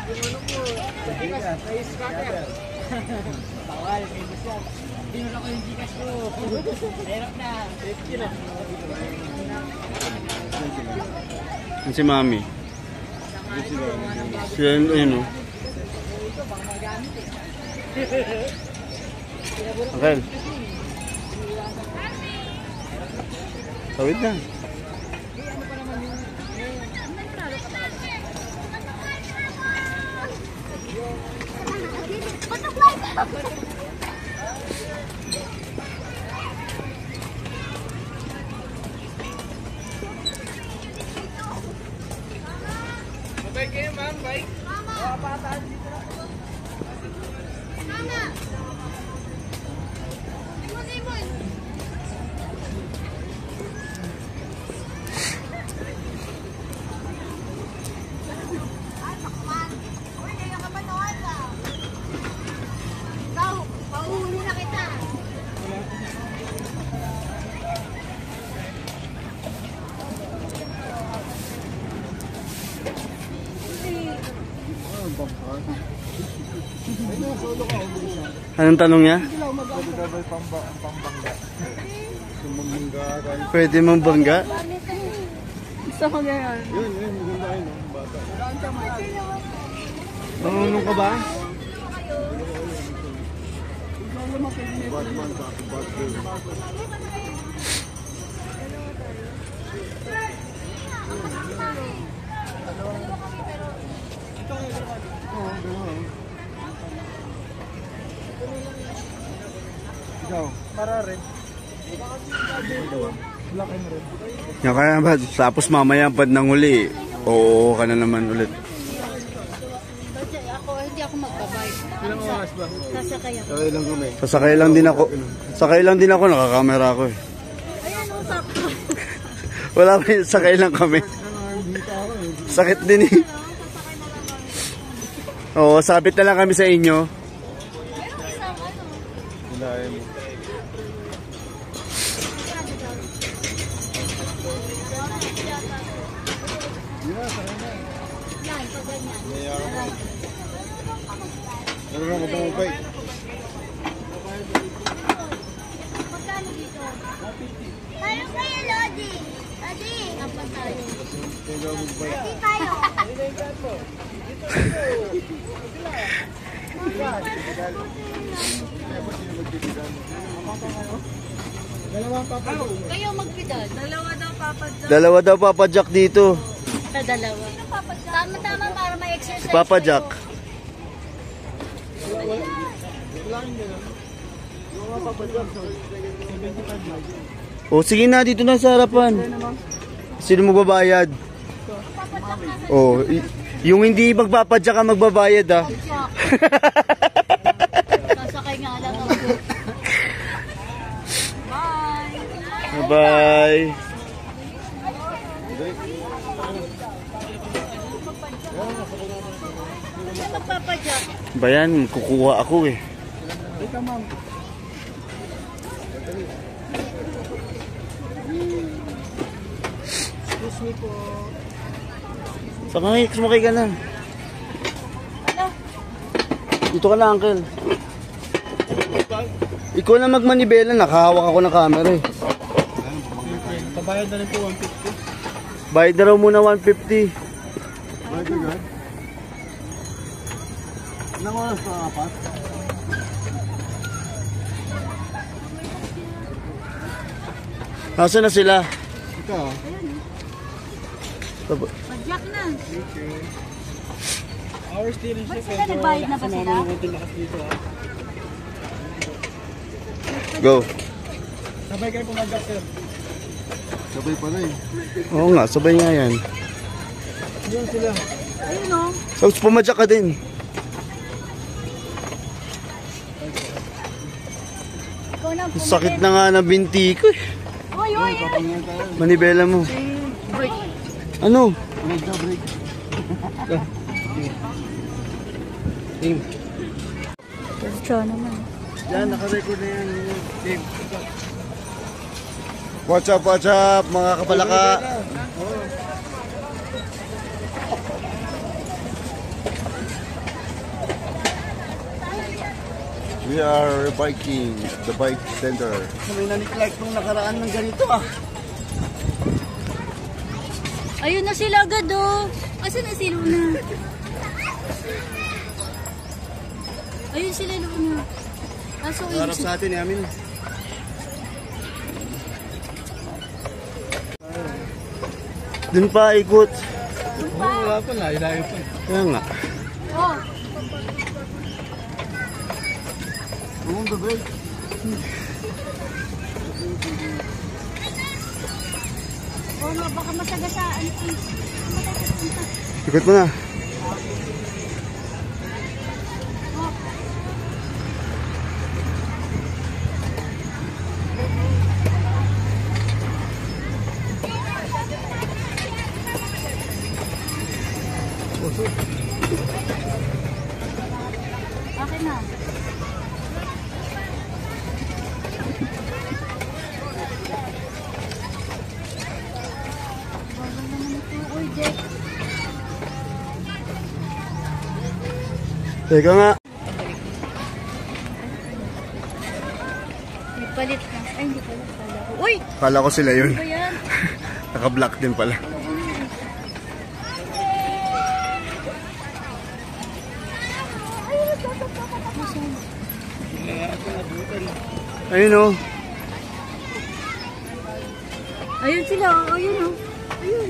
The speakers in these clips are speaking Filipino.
Yung ano mo, may scatter. Bawal, may busyan. Binura ko yung Gcash ko. Hirap na. Safety na. Yan si Mami. Siya yun o. Uncle. Tawid na. Bye kayo, ma'am. Bye. Mama. Pataan dito na. Mama. Limon. Ay, sakman. Uy, kaya ka ba noon ka? Ikaw, pauhuli na kita. Anong tanong niya? Pwede mong bangga? Gusto ko ganyan. Yun, maganda yun, bata. Marunong ka ba? Batman sa aking Batman. Ikaw, para rin. Black and red. Yan kaya ba? Tapos mamaya pad nang uli. Oo ka na naman ulit. Hindi ako magbabay. Ilang oras ba? Sasakay ako. Okay lang kami. Sasakay lang din ako. Sakay lang din ako, nakakamera ako eh. Ayan, sakto. Wala pa yun, sakay lang kami. Sakit din eh. Oo, sabit na lang kami sa inyo. Hilahin mo. Yan, pag ganyan. Ano lang ka bang bike? Magkano dito? Tayo kayo, Lodi. Lodi. Kapag tayo. Lodi tayo. Kayo magpidal. Dalawa daw Papa Jack dito. Sa dalawa. Tama-tama para may exercise. Si Papa Jack. O sige na, dito na sa harapan. Sino magbabayad? O, yung hindi magpapadyak ka magbabayad ah. Sasakay nga lang ako. Bye. Bye. Magpapadyak. Bayan, kukuha ako eh. Ika ma'am. Excuse me po. Sumakay ka na. Dito ka na, uncle. Ikaw na magmanibela, nakahawak ako ng camera eh. Pabayad na rin po 150. Bayad na raw muna 150. Bayad na gan? Ilang oras pa apat? Nasaan na sila? Ikaw? Padyak na. Hours din rin siya. Sila nagbayad na ba sila? Go. Sabay kayo pumadyak, sir. Sabay pa rin. Oo nga, sabay nga yan. Yun sila. Ayun o. So, pumadyak ka din. Ikaw na po. Sakit na nga na binti ko eh. Uy, uy, uy. Manibela mo. Break. Ano? Break na break. Diretso naman. Yan, nakarecord na yan. Team. What's up, mga kapalaka? We are biking at the bike center. May naniklike nung nakaraan ng ganito ah. Ayun na sila agad oh. Asan na si Luna? Ayun sila Luna. Aso Harap sa atin eh, amin. Dun pa, ikot. Wala pa, layo-layo pa. Kaya nga. Oh, On the way. oh nga, baka masagasaan. Ikot mo na. Akin na. Bagal naman ito. Uy, Jack. Teka nga. May palit na. Ay, hindi pala. Kala ko. Uy! Kala ko sila yun. Ano ba yan? Naka-block din pala. Ayun oh. Ayun sila. Oh, ayun oh. Ayun.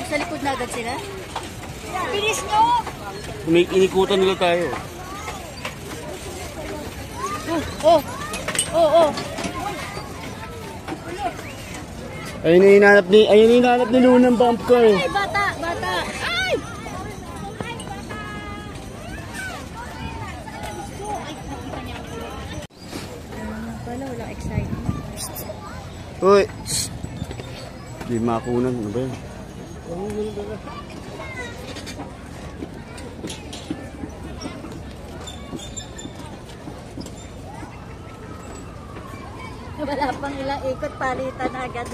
Sa likod na agad sila? Bilis nyo! Inikutan nila tayo. Oh! Oh! Oh! Ayun na hinahanap ni Luna ng bump car. Ay, bata! Bata! Ay! Pala, walang excitement. Uy! Di makunan. Ano ba yun? Wala pang ilang ikot, palitan agad.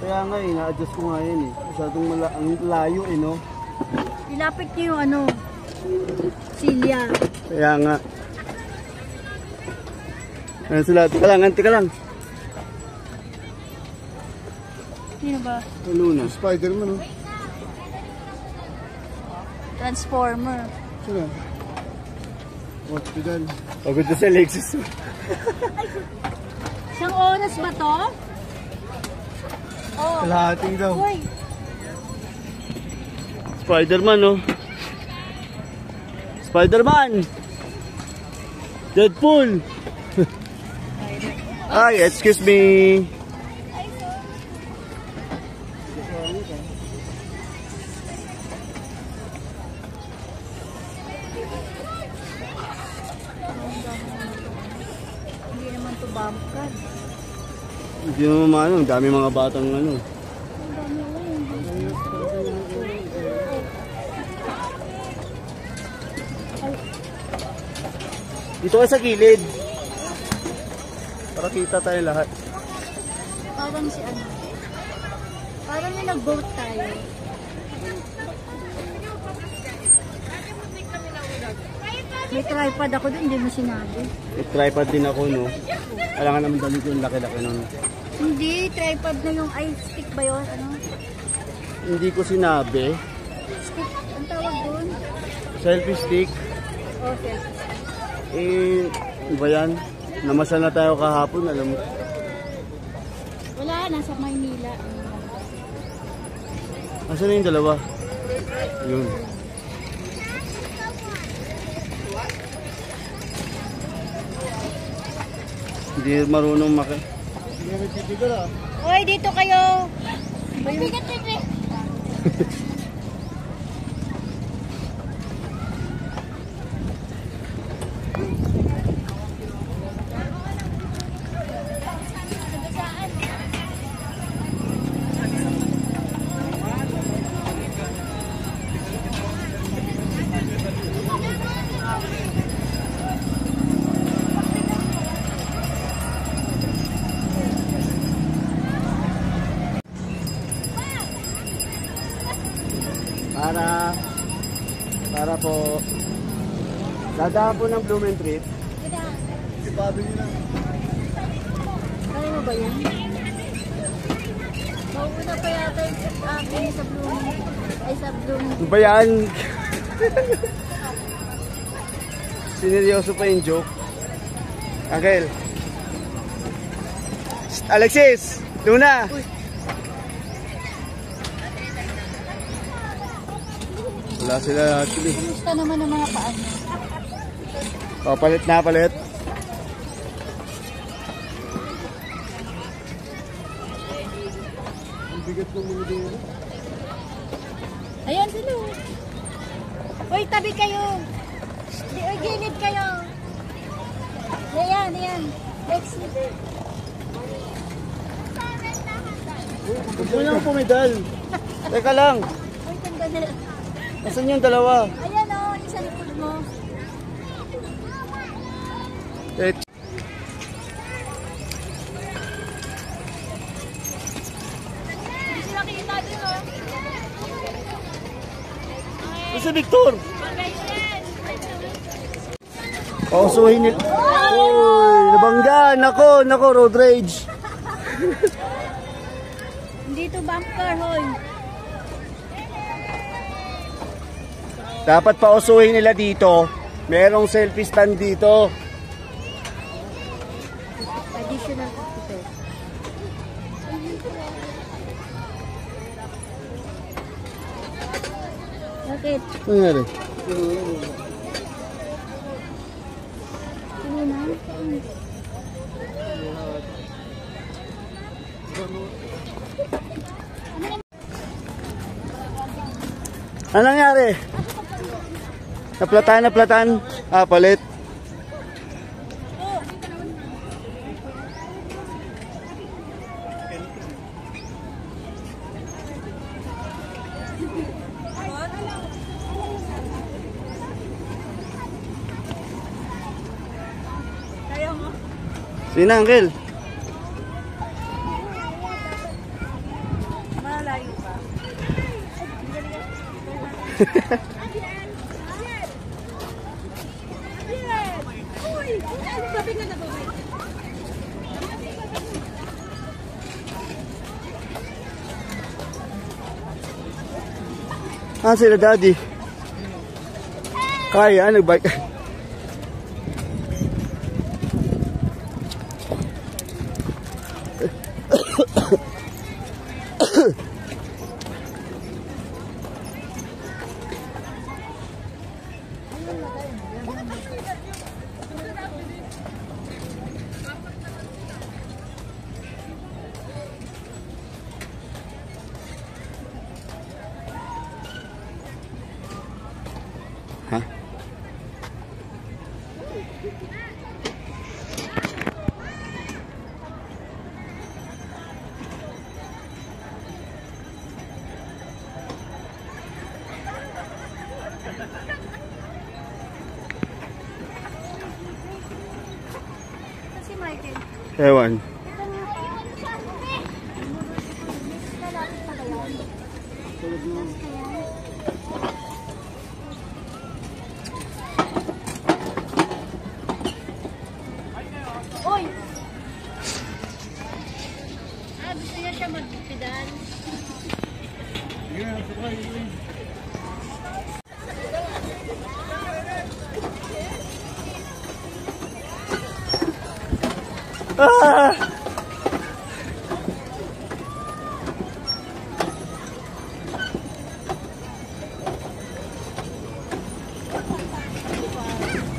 Kaya nga eh, na-adjust ko nga yun eh. Masyadong ang layo eh no? Ilapit niyo yung ano, silya. Kaya nga. Ayan sila, tika lang. Sino ba? Luna. Spider-Man, oh. Transformer. Sino? Hospital. Pagod na sa Lexus. Isang oras ba to? Oh. Kalahating daw. Uy! Spider-Man oh. Spider-Man! Deadpool! Ay, excuse me. Hindi naman to bump car. Hindi naman maano, ang dami mga batang ano. Dito ka sa gilid. Para kita tayo lahat. Parang si ano. Parang yung nag-boat tayo. May tripod ako doon, hindi mo sinabi. May tripod din ako no. Kailangan naman dali ko yung laki-laki nun. Hindi, tripod na yung ice stick ba yun? Ano? Hindi ko sinabi. Stick, ang tawag doon? Selfie stick. Oh, selfie. Ano ba yan? Namasal na tayo kahapon, alam mo. Wala, nasa Maynila. Asan na yung dalawa? Yun. Hindi marunong maki. Hoy, dito kayo! Mabigat ito eh. po. Dadaan po ng Blumentritt. Sipado nyo lang. Kaya mo ba yun? Mauuna pa yata yung akin sa blooming. Ay, sa blooming. Ano ba yan? Sineryoso pa yung joke. Uncle. Alexis! Luna! Wala sila actually. Gusto naman ng mga paan. Papalit na, palit. Ang bigat ng mga dito. Ayan sila. Uy, tabi kayo. Uy, gilid kayo. Ayan, ayan. Next. Huwag mo nang pumidal. Teka lang. Uy, tanda na. Nasaan yung dalawa? Ayan o, yung sa likod mo. Eh, Hindi sila kita din o. si Victor. Pausuhin nila. Uy, nabangga. Nako, road rage. Dito bumper, hoy. Dapat pausuhin nila dito. Merong selfie stand dito. Additional ito. Bakit? Ano nangyari? Ano na? Ano nangyari? Naplatan. Ah, palit. Sino, Uncle? Malayo pa. Ah, sila daddy. Kaya, nagbike. Ha? Kasi Michael. Ewan. Lalapit pa kaya? Oy! Gusto niya siya magpidal. Yeah, sabay. Ah!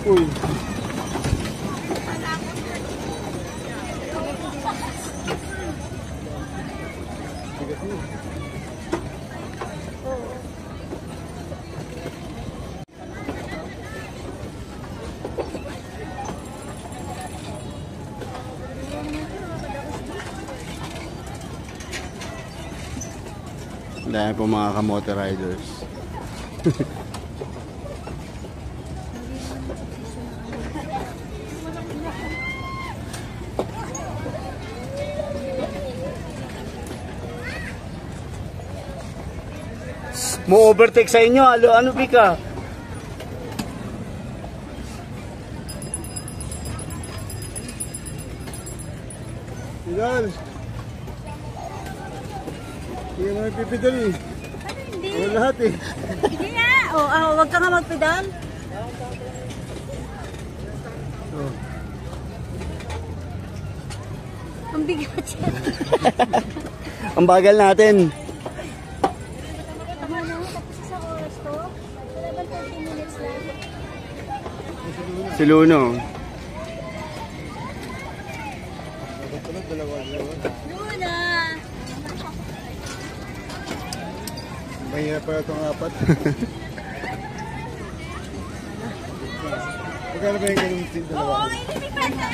Uy. Dahil po mga kamote riders. Mo overtake sa inyo, ano pika? Ilan? Hindi mo ipipidal eh. Hindi. Wala lahat eh. Hindi nga. Wag ka nga magpedal. Oh. Ang bigat siya. Ang bagal natin. Tama na, tapos sa oras to. Wala ba 30 minutes lang? Si Luno. Luna! Mahirap pala itong apat. Magkano ba yung ganun dalawa? Oo, inilipat na.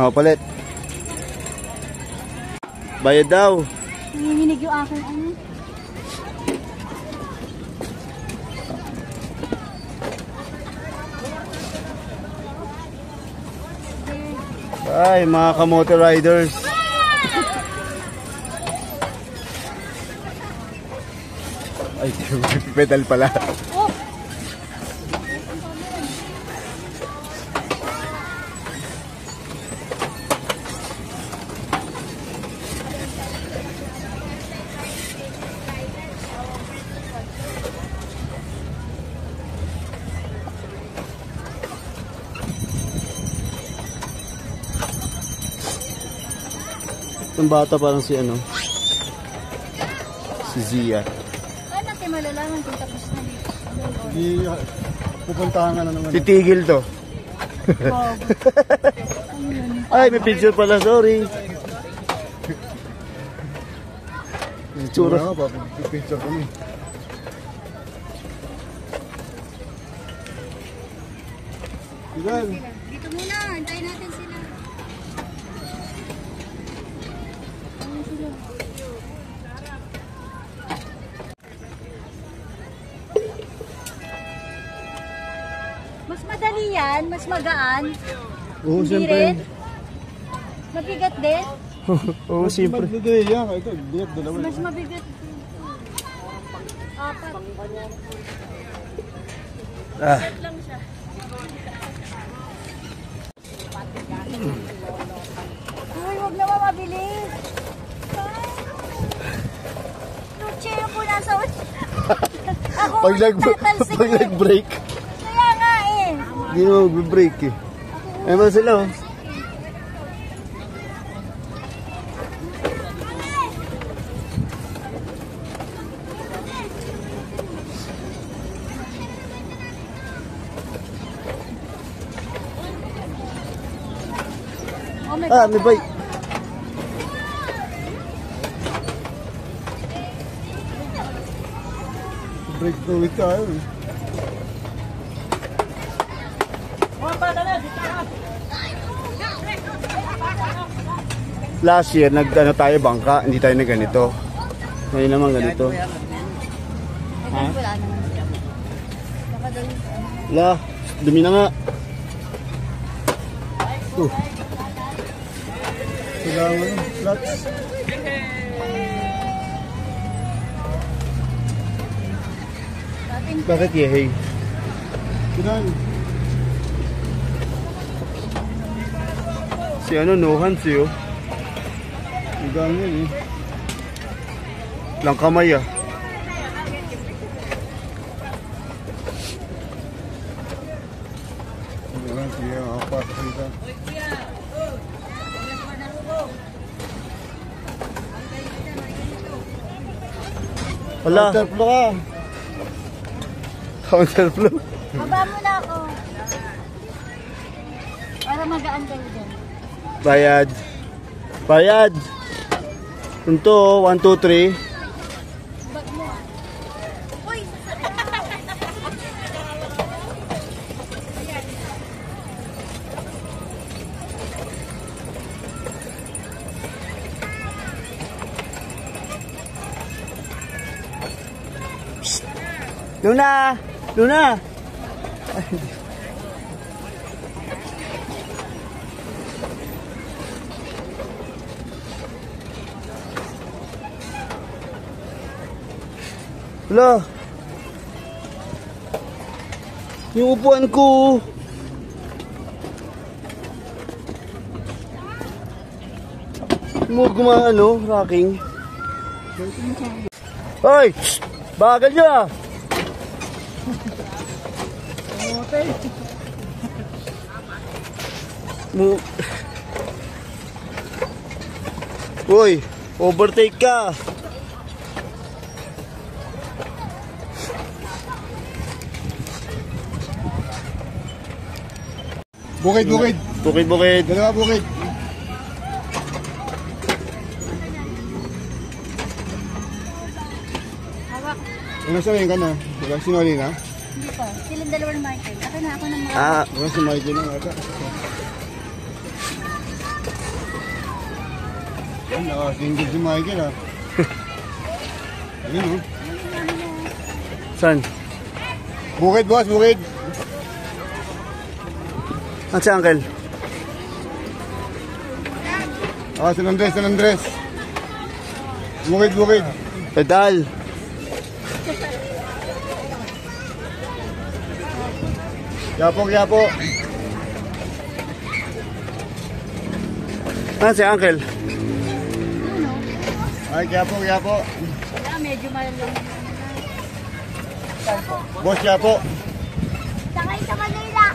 Palit. Bayad daw. Nanginginig yung aking ano. Ay, mga kamotor riders. Ay, pedal pala. Oh! Itong bata parang si ano? Si Zia. Ay, natin malalaman kung tapos na dito. Hindi, pupuntahan ka na naman. Titigil to. Bago. Ay, may picture pala, sorry. Yung Tsura. tsura nga, pipicture kami. Ilan? Dito muna, antayin natin sila. Ayun sila. Mas madali yan, mas magaan. Oo, Hindi siyempre. rin. Mabigat din. Oo, siyempre. Madali yan. Ito, bigat dalawa. Mas mabigat. Apat. Ah. Lang siya. Uy, huwag naman mabilis. Luche yung po nasa Ako Pag tatalsik eh. nag-break, Kaya nga eh. hindi mo mag-break eh. Ay, ba sila oh. Oh my Ah, God. may bike. Break the week tayo eh. Last year, nag-ano tayo bangka, hindi tayo na ganito. Ngayon naman ganito. Wala naman siya. Baka daw yung La, dumi na nga. Kailangan ng flats. Bakit yehey? Ilan? Si ano, no hands eh oh. Ang dami yan eh. Lang kamay ah. Ilan, sige, apat. Isa. Wala. Counterflow ka. Counterflow. Baba mo na ako. Para magaan kayo dyan. Bayad. Bayad. Ito, 1, 2, 3. Bag mo ah. Uy! Luna! Luna! Wala. Yung upuan ko. Mo gumano, rocking. Hoy! Bagal nyo ah! Mo... Uy! Overtake ka! Bukid, bukid. Bukid-bukid. Dalawa bukid. Hawak. Ano sabihin ka na? Wala sinuli na? Hindi pa. Silang dalawa ng Michael. Ako na mga. Ah, Wala si Michael na ata. Yan, nakasinggil si Michael ah. Ayun oh. saan? Bukid boss, bukid. Ah, si Uncle. San Andres, San Andres. Bukid, bukid. Pedal. Yapo, yapo. Ah, si Uncle. Ay, yapo, yapo. Wala, medyo malalang. Boss, yapo. Sakay sa Manila.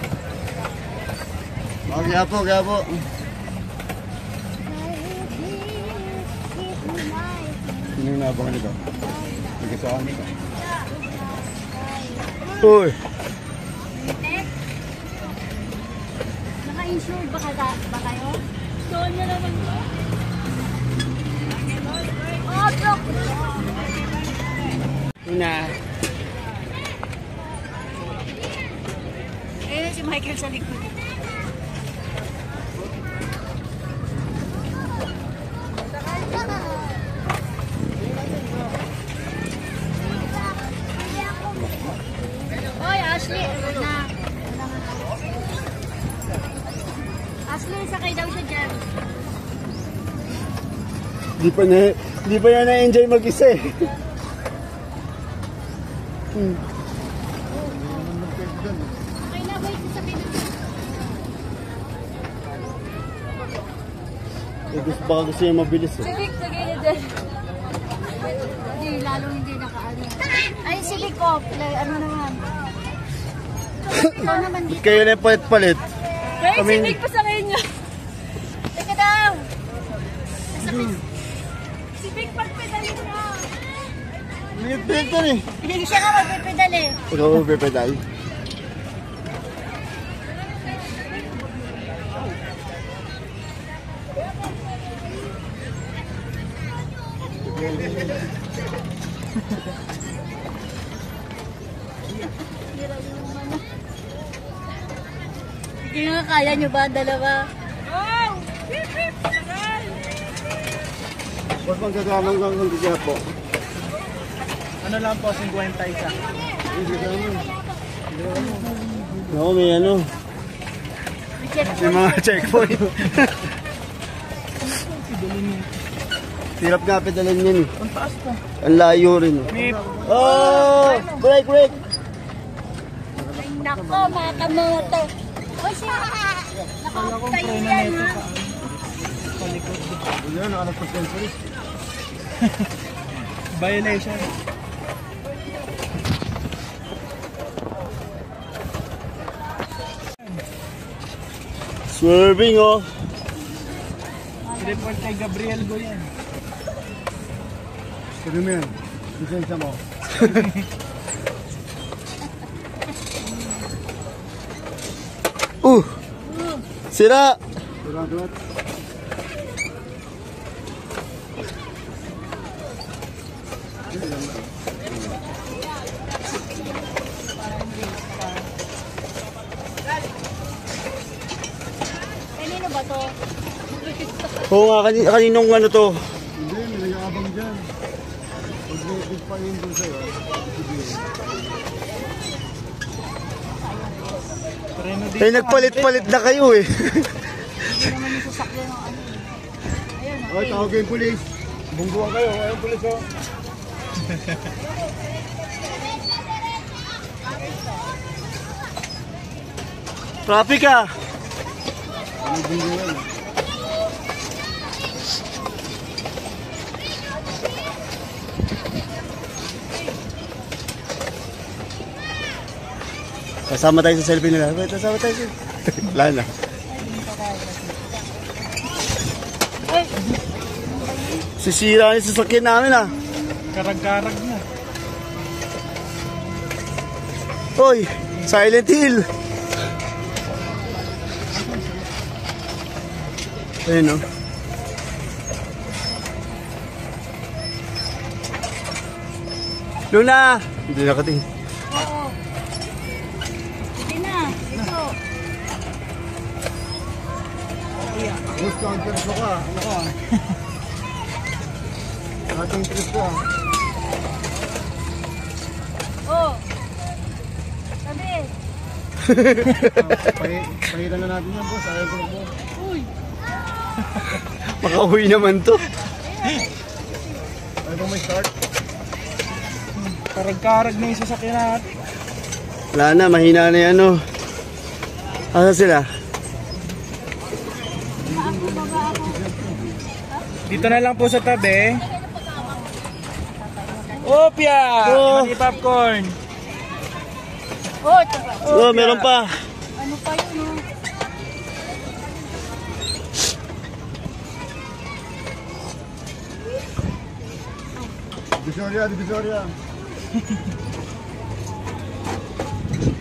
Ay, yapo, yapo. Sino yung nabangan nito? May kasama nito. Uy. Naka-insured ba kayo? Doon na naman ba? Oh, bro! Una. Ayun si Michael sa likod. Hoy, Ashley! Na. Ashley, sakay daw siya dyan. Di pa niya na-enjoy mag-isa eh. Okay na, wait, sasakay na. Baka gusto niya mabilis eh. Civic, sagay na dyan. Hindi, lalong hindi nakaano. Ay, Civic ko, ano naman. Ikaw naman dito. Kayo na yung palit-palit. Wait, I mean- Civic pa sa ngayon niya. Teka daw. Civic, pagpedalin na. Liit-liit ka eh. Hindi siya ka magpipedal eh. Ikaw mag-pedal. Hindi nga kaya nyo ba ang dalawa? Boss, magkasama hanggang kaya po. Ano lang po, 50 isa. Oo, may ano. May mga checkpoint. Hirap nga pedalan yan eh. Ang taas po. Ang layo rin. May Oh! Break, break! Ay nako, mga kamoto. O siya, nakakatayo yan ha. palikot. Hindi na, nakalagpas ng polis. Violation. Swerving oh. Report kay Gabriel Go yan. Sabi mo yan, lisensya mo. Sira! Turat. Kanino ba to? Oo nga, kaninong ano to? Hindi, may nag-aabang dyan. Pag pa yun doon sa'yo. Eh, nagpalit-palit na kayo eh. Hindi naman yung sasakyan ng ano. Ayun, Ay, tawag yung polis. Bungguan kayo, ayun polis oh. Traffic ah! Ano bungguan? Kasama tayo sa selfie nila. Wait, kasama tayo. Wala na. Sisira yung sasakyan namin ah. Karag-karag na. Hoy, Silent Hill. Ayun oh. Luna! Hindi nakatingin. Oo. Sige na. Ito. Boss, counter mo ka. Ano ka? Ating trip ka. Oh. Sabi. Pahiran na natin yan, boss. Ayaw ko na po. Uy. Makauwi naman to. Ayaw ko may start. Karag-karag na yung sasakyan natin. Wala na, mahina na yan oh. Asa sila? Dito na lang po sa tabi. Opya! Oh. Mani popcorn. Oh, ito pa. Oh, meron pa. Ano pa yun, oh? Divisoria, Divisoria.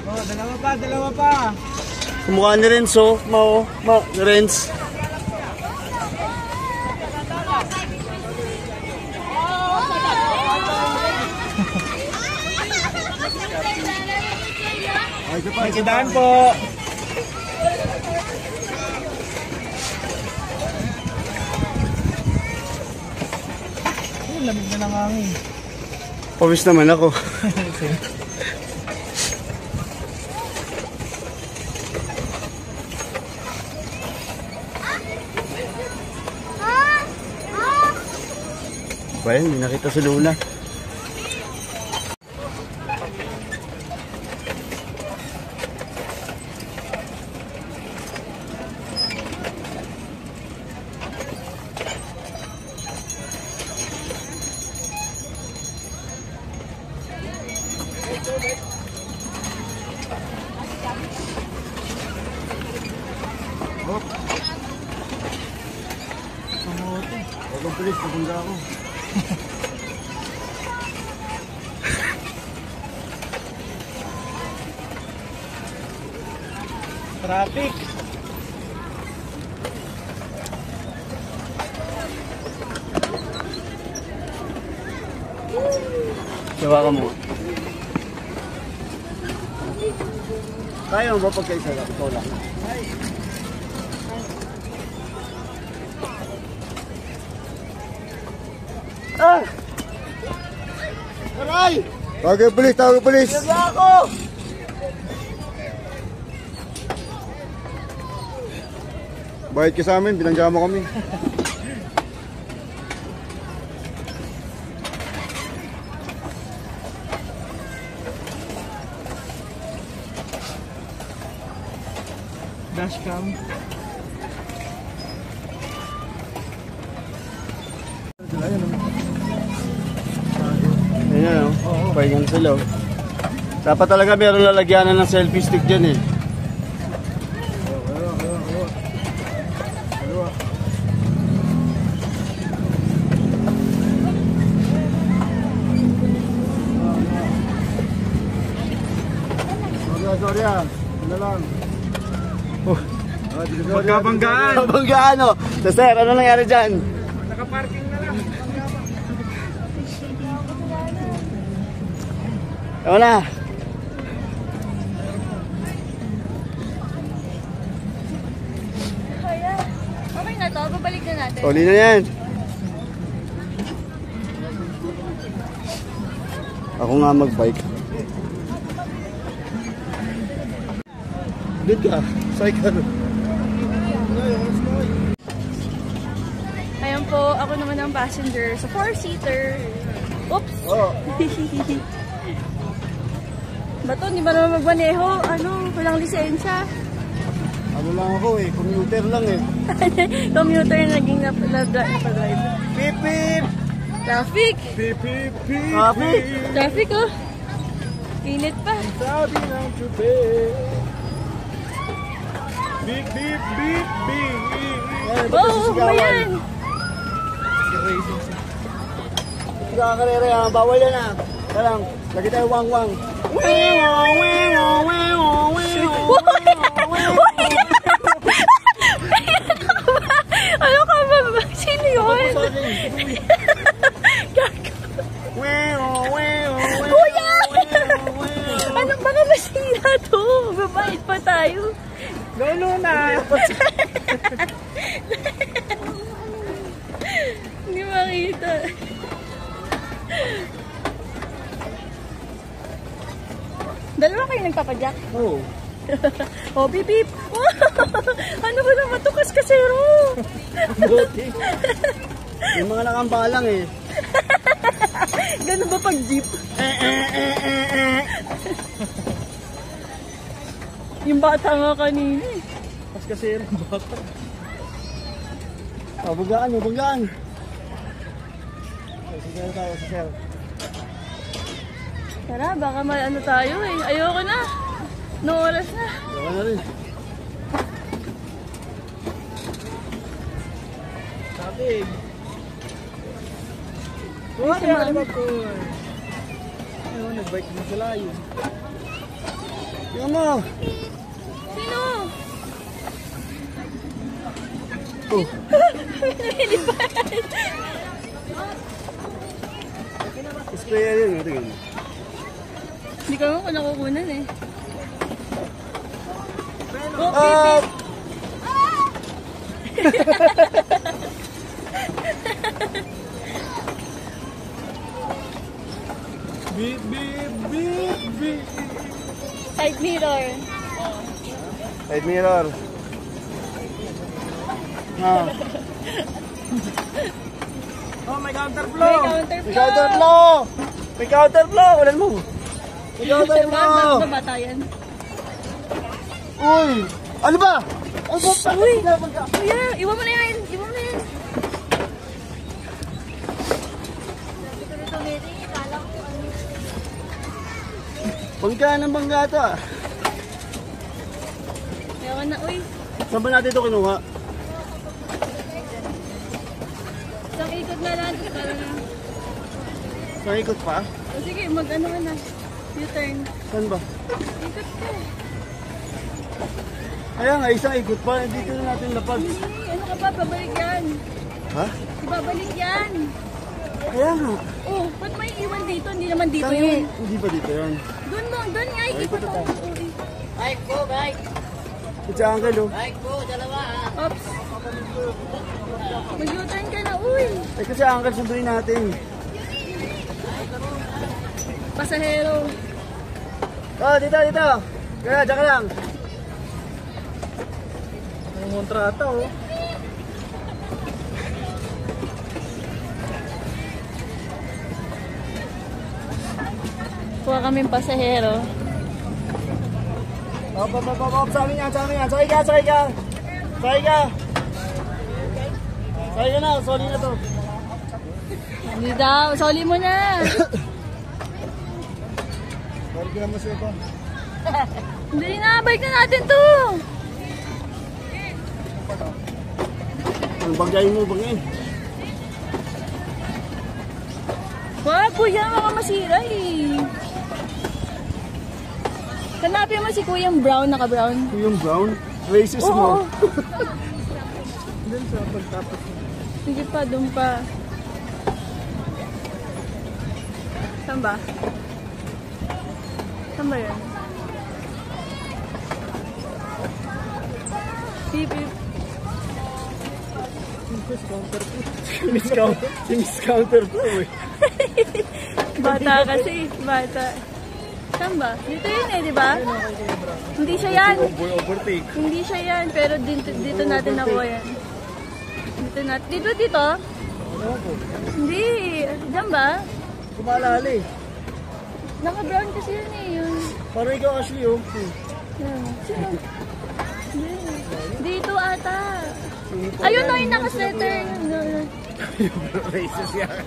Oh, dalawa pa. Kumukha ni Renzo. Renz. Ay, isa pa. May kidaan po. Ay, lamig na ng hangin. Pawis naman ako. Ba yan, hindi nakita si Luna. Huwag ang pulis, pagpunta ako. Traffic. Gawa ka mo. Kaya mo ba pagkaisa lang? Ikaw lang. Ah! Aray! Tawag ang pulis, tawag ang pulis. Ako! Bayad ka sa amin, binangga mo kami. Dashcam. Ayan o. Pahingan sila o. Dapat talaga meron lalagyanan ng selfie stick dyan eh. Sorry ah. Ano lang. Oh. Magkabanggaan. Kabanggaan o. So sir, ano nangyari dyan? Nakaparking na lang. Ewan na. Kaya. Okay na to. Babalik na natin. Uli na yan. Ako nga mag-bike. Good ka. Cycle. Ayan po, ako naman ang passenger sa 4-seater. Oops! Oh. Bato, hindi ba naman magmaneho? Ano, walang lisensya. Ano lang ako eh. Commuter lang eh. Commuter na naging na-drive. Pip pip! Traffic! Traffic! Traffic, oh! Init pa. Sabi ng tube. Big, big, big, big. Oo, ba yan? Kakarere ha, bawal yan ha. Talang, lagi tayo wang-wang. Ano ka ba? Sino yun? Kuya! Ano ba na masira to? Babayad pa tayo. Lolo na! Hindi makita. Dalawa kayo nagpapadyak? Oo. Oh, bip bip! Ano ba naman to, kaskasero? Buti. Yung mga nakambalang eh. Ganun ba pag jeep? Yung bata nga kanina eh. Pas kasi yung bata. Oh, bagaan mo, bagaan. Sige na tayo sa sir. Tara, baka ano tayo eh. Ayoko na. No oras na. Baka na rin. Sabig. Ay, si Ma'am. Ayun, nag-bike mo sa layo. Tingnan mo. Sino? Oh. Sprayer yun, tingnan mo. Hindi ka mo nakukunan eh. Oh, Ah! Beep, beep, beep, beep. side mirror. Side mirror. Ah. Oh, may counterflow! May counterflow. May counterflow! May counterflow! Walan mo! May counterflow! Ano ba yan? Uy! Ano ba? Ano ba? Uy! Kuya, iwan mo na yan! Iwan mo na yan! Bangga ng bangga ito ah. Ewan na, uy. Saan ba natin ito kinuha? Isang ikot na lang. Para na. Sa ikot pa? O sige, mag-ano ka na. U-turn. Saan ba? Ikot ka. Kaya nga, isang ikot pa. Dito na natin lapag. Hindi, ano ka ba? Babalik yan. Ha? Ibabalik yan. Kaya nga. Oh, ba't may iwan dito? Hindi naman dito Tangi. yun. Hindi ba dito yun? Doon nga, ikot mo. Uy. Bike po, bike! Ito ang uncle oh. Bike po, dalawa ah! Oops. Mag-U-turn ka na, uy. Eh kasi ang uncle sunduin natin. Pasahero. Oh, dito, dito. Kaya, dyan ka lang. Ang kontrata oh. Kuha kaming pasahero. Hop, hop, hop, hop. Sa amin yan, sa amin yan. Sakay ka, sakay ka. Sakay ka. Sakay ka na, sorry na to. Hindi daw, soli mo na. Sorry ka naman sa'yo pa. Hindi na, bike na natin to. Ang bagayin mo, bagayin. Wag, kuya, baka masira eh. Hanapin mo si Kuyang Brown, naka-brown. Yung brown, racist Oo. mo. Doon sa pagtapos mo. Sige pa, doon pa. Saan ba? Saan ba yan? Beep, beep. Miss-counter po eh. Bata kasi, bata. Saan ba? Dito yun eh, di ba? Hindi siya yan. Boy overtake. Hindi siya yan, pero dito natin nakuha yan. Dito natin. Dito? Hindi. Diyan ba? Kumalali. Naka-brown kasi yun eh. Yun. Parang ikaw Ashley oh. Yan. Sino? Hindi. Dito ata. Ayun na yung naka-sweater. Racist yan.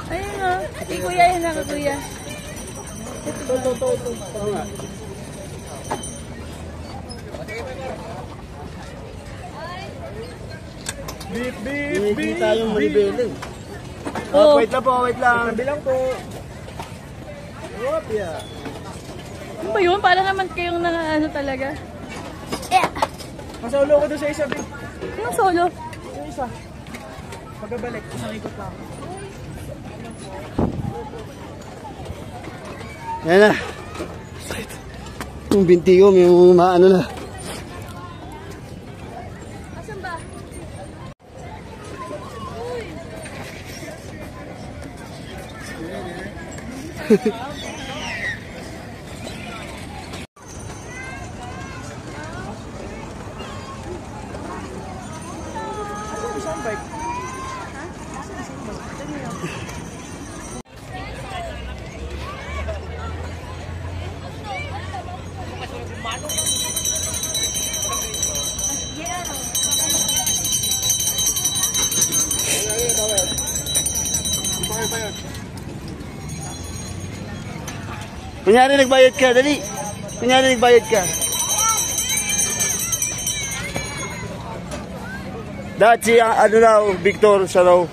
Ayun o. Si kuya yun naka-kuya. Beep, beep, Hindi beep. tayong manibela eh. Oh. Wait lang po, wait lang. Bilang po. Whoop, yeah. Ano ba yun? Para naman kayong ano talaga. Masaulo ko doon sa isa, Big. Yung solo. Yung isa. Pagkabalik, isang ikot lang. Yan na. Yung binti ko, may mga maano na. Asan ba? Isang bike. Kunyari nagbayad ka, dali. Kunyari nagbayad ka. Dahil si ano raw, Victor, siya raw.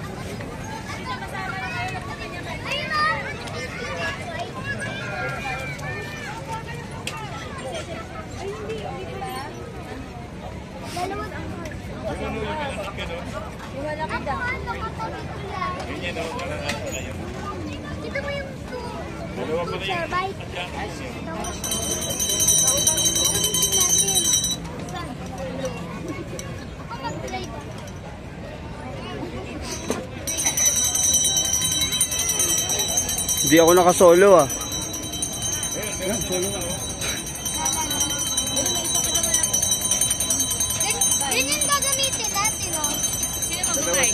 Dito mo yung picture, bye. Hindi ako nakasolo ah. Ganyan gagamitin natin, oh. Sino mag-buy?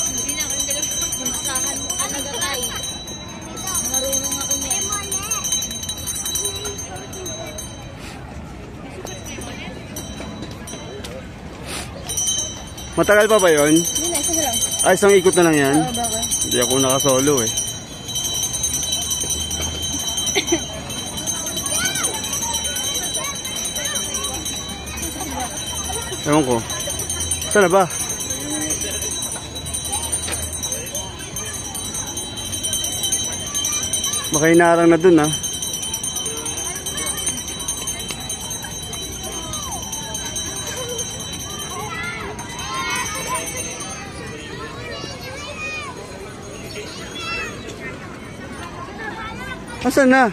Hindi na ako yung dalawang punsahan mo ka nag-buy. Marunong ako na. Matagal pa ba yun? Hindi na, isa na lang. Ay, isang ikot na lang yan. Bakit? Hindi ako nakasolo eh. Ewan ko. Saan na ba? Baka inarang na dun ah. Asan na?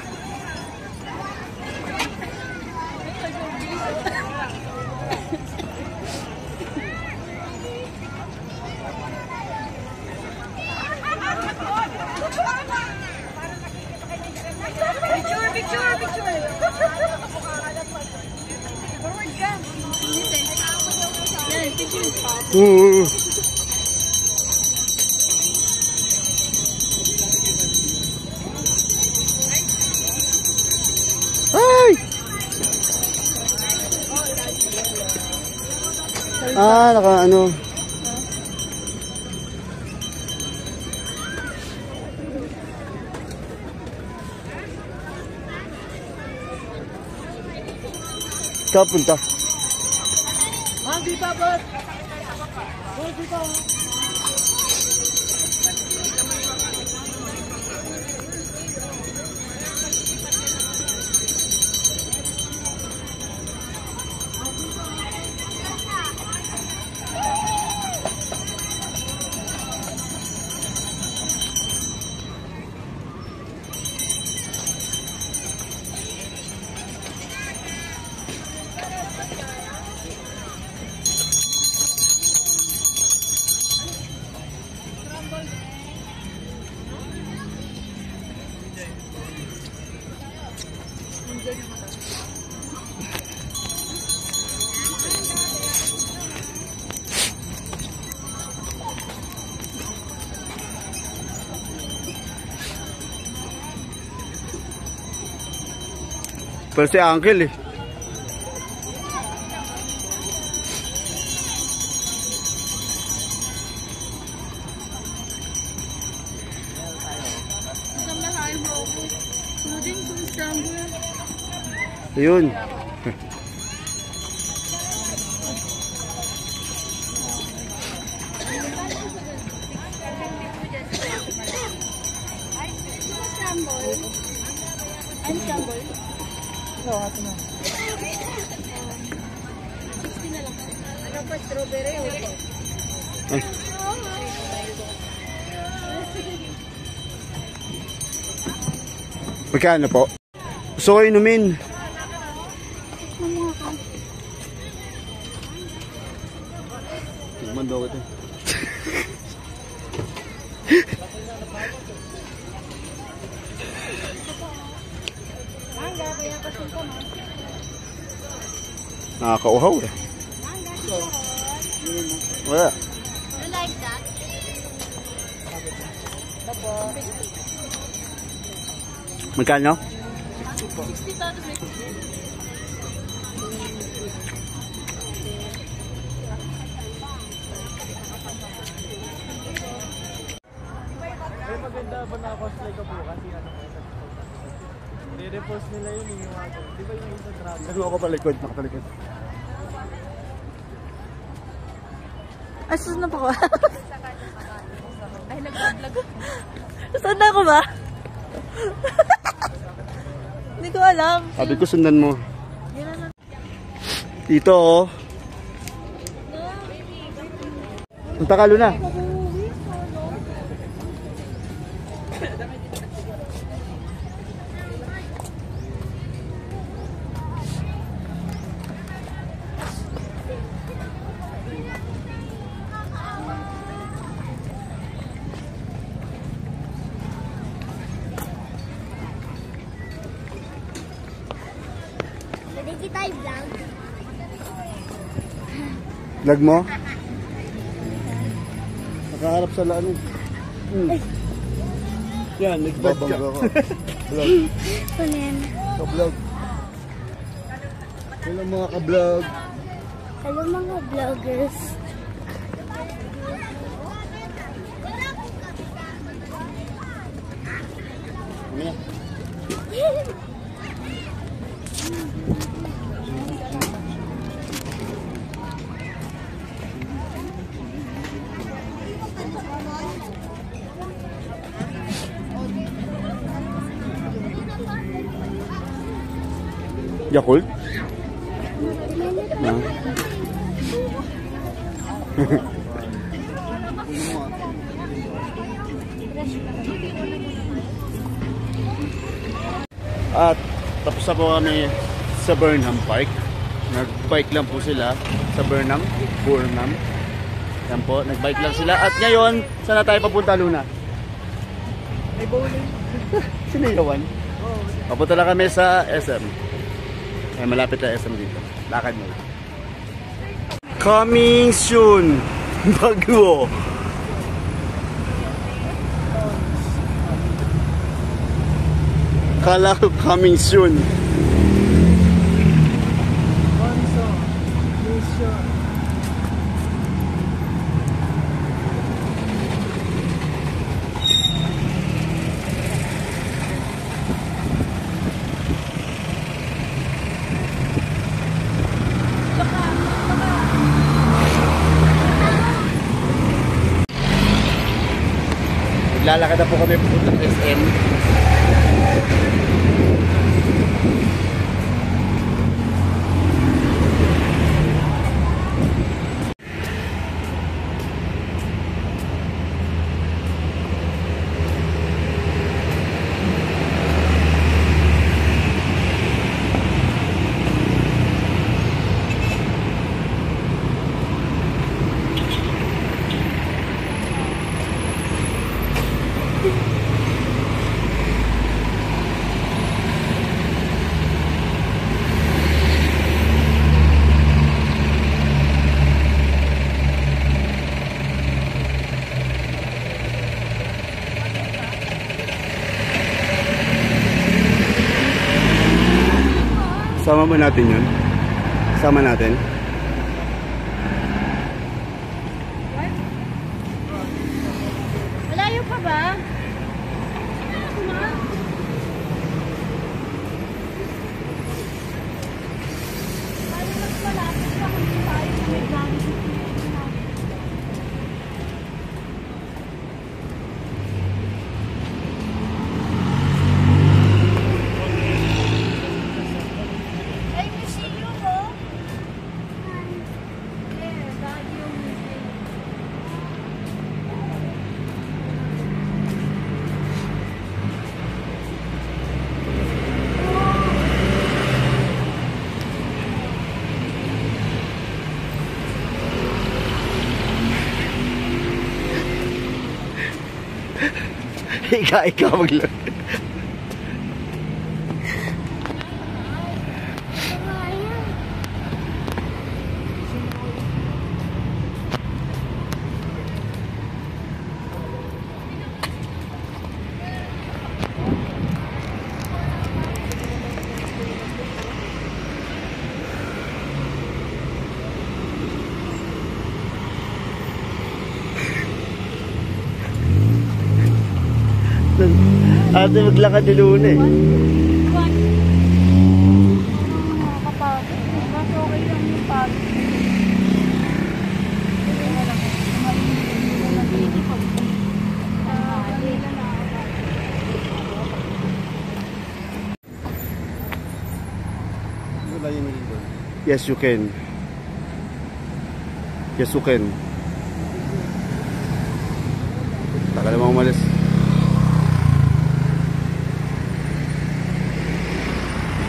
Picture! Forward ka. Yan, picture. Oo. Ay! Ah, naka ano. Kapunta. Hindi dapat. Hindi pa. Pero si Uncle eh. Isang lahat. Ayun. Ay. Magkano po? Gusto ko inumin. Tigman daw ito. Nakakauhaw eh. Wala. You like that? Magkano? Pero maganda ba na-cosplay ka po kasi ano po isa. Re-repost nila yun yung mga. Di ba yung isa drama? Naglo ako palikod, nakapalikod. Ay, susunod na po ko. Ay, nag-vlog. Susunod na ako ba? Hindi ko alam. Sabi ko sundan mo. Dito oh. Punta ka Luna. Pwede kita i-vlog. Vlog mo? Nakaharap sa laan. Yan, nagbabangga ka. Vlog. Ano yan? Ka-vlog. Hello mga ka-vlog. Hello mga vloggers. Ano yan? Yakult? Na. At tapos na po kami sa Burnham Park. Nag-bike lang po sila sa Burnham. Yan po, nag-bike lang sila. At ngayon, saan na tayo papunta, Luna? May bowling. Sinayawan. Papunta lang kami sa SM. Ay, malapit na SM dito. Lakad mo. Coming soon! Bago! Kala ko coming soon. Bonso. Mission. Naglalakad na po kami pupunta sa SM. Sama mo natin yun. Sama natin. Malayo pa ba? Ika maglaro. Ate, maglakad ni Luna eh. Nakakapagod. Mas okay lang yung pagod. Wala yung dito. Yes, you can. Yes, you can. Taka namang umalis.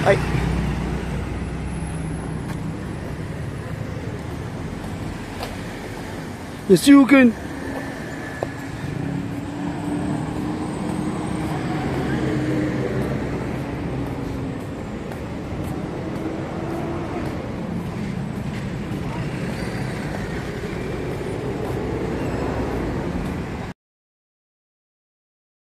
Ay! Yes, you can.